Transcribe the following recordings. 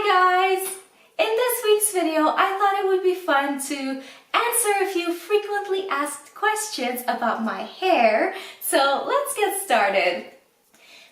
Hi guys! In this week's video, I thought it would be fun to answer a few frequently asked questions about my hair. So let's get started.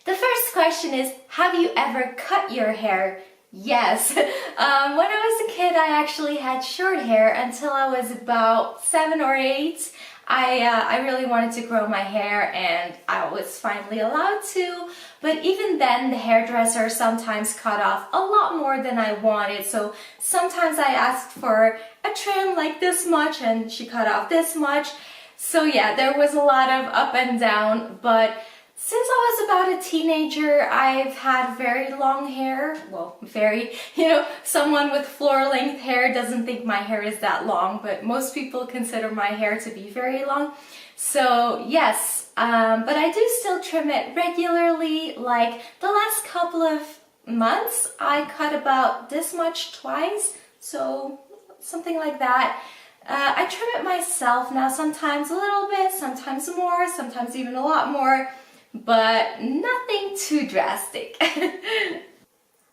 The first question is, have you ever cut your hair? Yes. When I was a kid, I actually had short hair until I was about 7 or 8. I really wanted to grow my hair and I was finally allowed to, but even then the hairdresser sometimes cut off a lot more than I wanted. So sometimes I asked for a trim like this much and she cut off this much. So yeah, there was a lot of up and down, but since I was about a teenager, I've had very long hair. Well, someone with floor-length hair doesn't think my hair is that long, but most people consider my hair to be very long. So yes, but I do still trim it regularly. Like the last couple of months, I cut about this much twice, so something like that. I trim it myself now, sometimes a little bit, sometimes more, sometimes even a lot more. But nothing too drastic.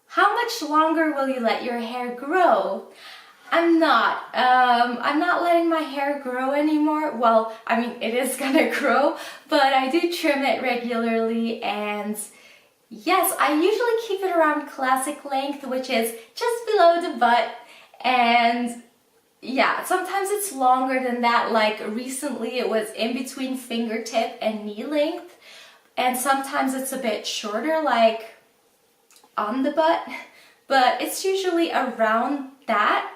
How much longer will you let your hair grow? I'm not letting my hair grow anymore. Well, I mean, it is gonna grow, but I do trim it regularly, and yes, I usually keep it around classic length, which is just below the butt, and yeah, sometimes it's longer than that. Like recently it was in between fingertip and knee length. And sometimes it's a bit shorter, like on the butt, but it's usually around that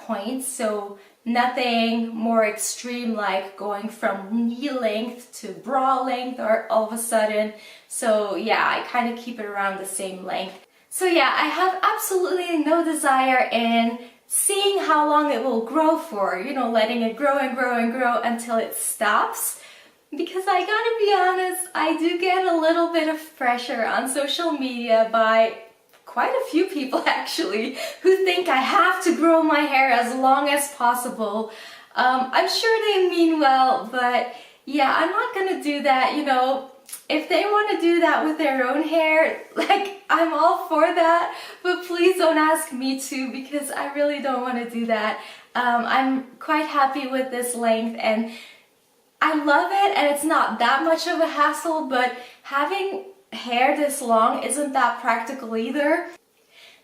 point, so nothing more extreme like going from knee length to bra length or all of a sudden. So yeah, I kind of keep it around the same length. So yeah, I have absolutely no desire in seeing how long it will grow for, letting it grow and grow and grow until it stops. Because I gotta be honest, I do get a little bit of pressure on social media by quite a few people actually who think I have to grow my hair as long as possible. I'm sure they mean well, but yeah, I'm not gonna do that. If they want to do that with their own hair, like, I'm all for that, but please don't ask me to, because I really don't want to do that. I'm quite happy with this length and I love it, and it's not that much of a hassle, but having hair this long isn't that practical either.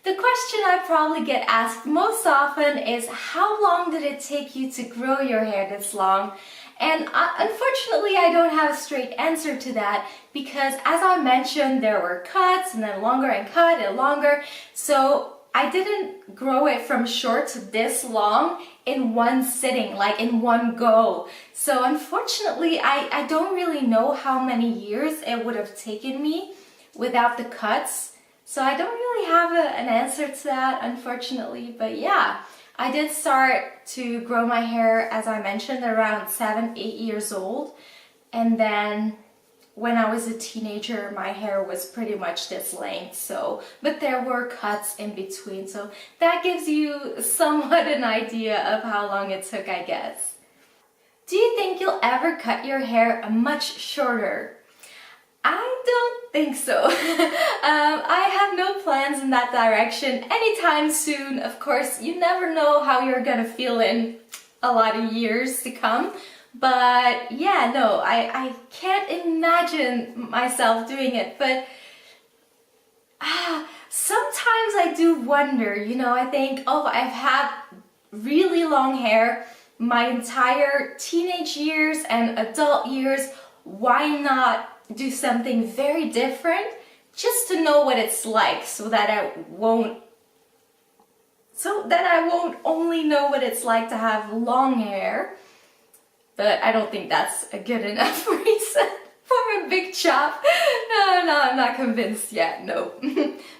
The question I probably get asked most often is, how long did it take you to grow your hair this long? And unfortunately, I don't have a straight answer to that, because as I mentioned, there were cuts and then longer and cut and longer. So I didn't grow it from short to this long in one sitting, like in one go. So unfortunately, I don't really know how many years it would have taken me without the cuts. So I don't really have an answer to that, unfortunately. But yeah, I did start to grow my hair, as I mentioned, around 7, 8 years old. And then when I was a teenager, my hair was pretty much this length, but there were cuts in between, so that gives you somewhat an idea of how long it took, I guess. Do you think you'll ever cut your hair much shorter? I don't think so. I have no plans in that direction anytime soon. Of course, you never know how you're gonna feel in a lot of years to come. But yeah, no, I can't imagine myself doing it, but sometimes I do wonder, I think, oh, I've had really long hair my entire teenage years and adult years, why not do something very different just to know what it's like, so that I won't only know what it's like to have long hair. But I don't think that's a good enough reason for a big chop. No, I'm not convinced yet, no.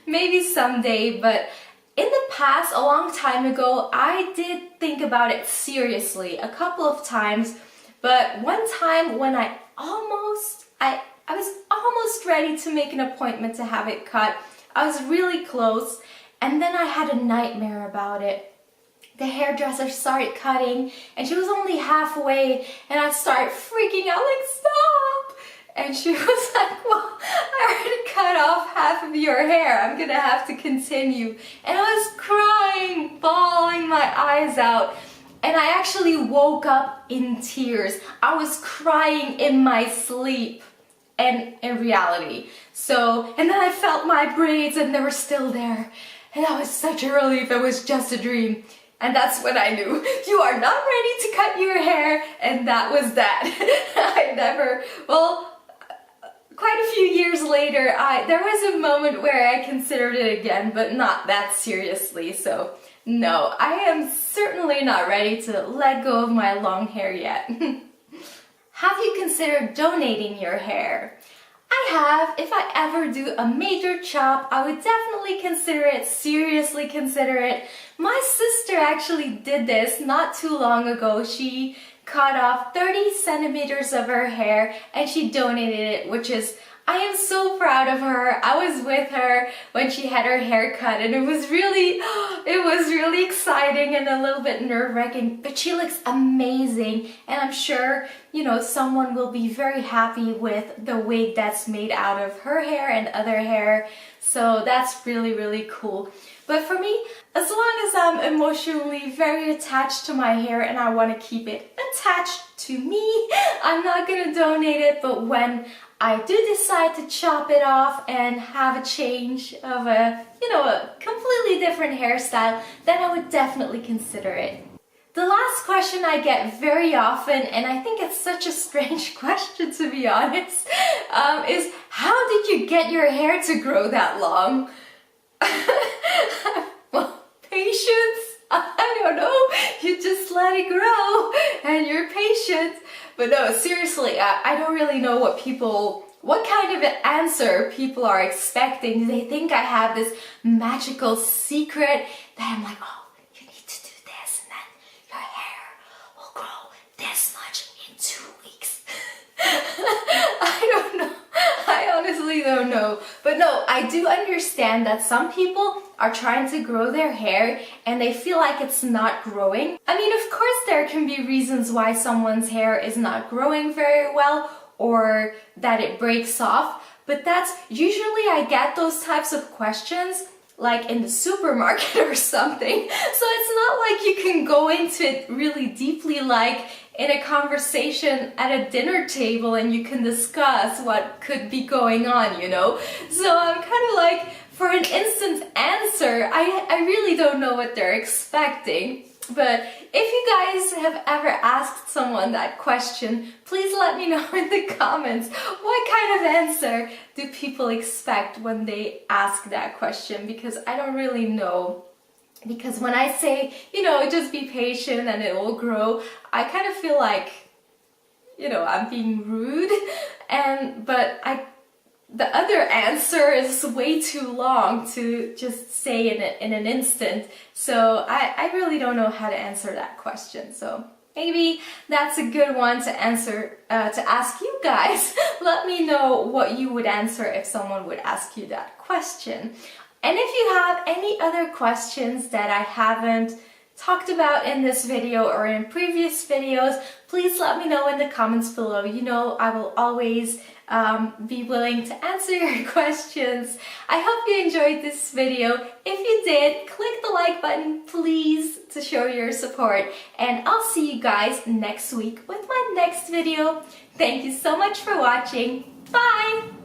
Maybe someday, but in the past, a long time ago, I did think about it seriously a couple of times. But one time when I was almost ready to make an appointment to have it cut. I was really close, and then I had a nightmare about it. The hairdresser started cutting and she was only halfway, and I started freaking out like, stop! And she was like, well, I already cut off half have your hair. I'm gonna have to continue. And I was crying, bawling my eyes out. And I actually woke up in tears. I was crying in my sleep and in reality. So, and then I felt my braids and they were still there. And that was such a relief. It was just a dream. And that's when I knew, you are not ready to cut your hair. And that was that. I never, well, quite a few years later, there was a moment where I considered it again, but not that seriously. So no, I am certainly not ready to let go of my long hair yet. Have you considered donating your hair? I have. If I ever do a major chop, I would definitely consider it, seriously consider it. My sister actually did this not too long ago. She cut off 30 centimeters of her hair and she donated it, which is, I am so proud of her. I was with her when she had her hair cut and it was really exciting and a little bit nerve-wracking, but she looks amazing and I'm sure, you know, someone will be very happy with the wig that's made out of her hair and other hair. So that's really, really cool. But for me, as long as I'm emotionally very attached to my hair and I want to keep it attached to me, I'm not going to donate it. But when I do decide to chop it off and have a change of a completely different hairstyle, then I would definitely consider it. The last question I get very often, and I think it's such a strange question to be honest, is how did you get your hair to grow that long? Well, patience, I don't know, you just let it grow and you're patient. But no, seriously, I don't really know what kind of an answer people are expecting. They think I have this magical secret that I'm like, oh, you need to do this and then your hair will grow this much in 2 weeks. I don't know. I honestly don't know. But no, I do understand that some people are trying to grow their hair and they feel like it's not growing. I mean, of course there can be reasons why someone's hair is not growing very well or that it breaks off, but that's usually I get those types of questions like in the supermarket or something. So it's not like you can go into it really deeply like in a conversation at a dinner table and you can discuss what could be going on, you know? So I'm kind of like, for an instant answer, I really don't know what they're expecting. But if you guys have ever asked someone that question, please let me know in the comments. What kind of answer do people expect when they ask that question? Because I don't really know. Because when I say, you know, just be patient and it will grow, I kind of feel like, you know, I'm being rude. But the other answer is way too long to just say in an instant. So I really don't know how to answer that question. So maybe that's a good one to answer, to ask you guys. Let me know what you would answer if someone would ask you that question. And if you have any other questions that I haven't talked about in this video or in previous videos, please let me know in the comments below. You know, I will always be willing to answer your questions. I hope you enjoyed this video. If you did, click the like button, please, to show your support. And I'll see you guys next week with my next video. Thank you so much for watching. Bye!